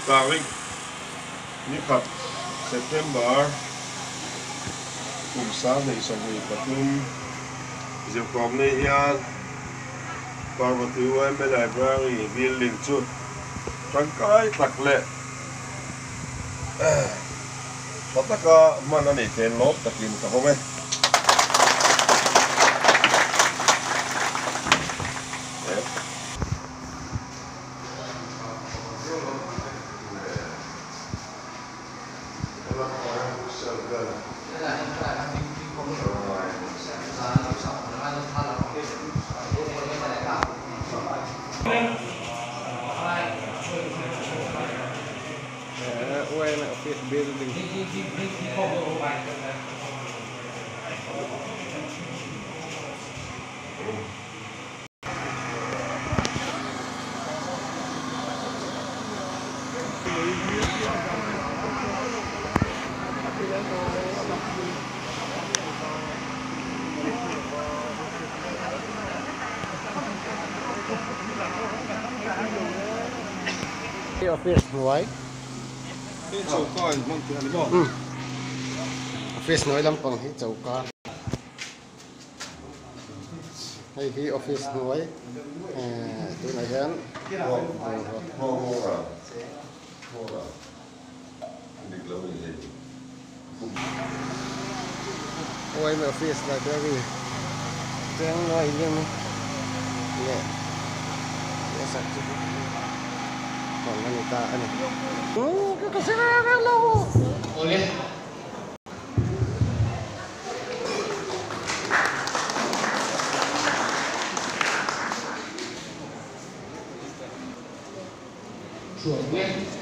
tarik ni khat September sa nei som hui patum je kom nei hian Parvati Women Library building chu tangkai takle pataka mana nei ten lop takin ka home Women office building. Office white. châu coi mong tiền đi bỏ Office nói lắm còn hít dầu cá hay khi office nói tôi nói đến ôi mà office là cái gì tiếng nói như này nè nó sạch chứ còn người ta anh cái xe ra lâu oleh chuột biết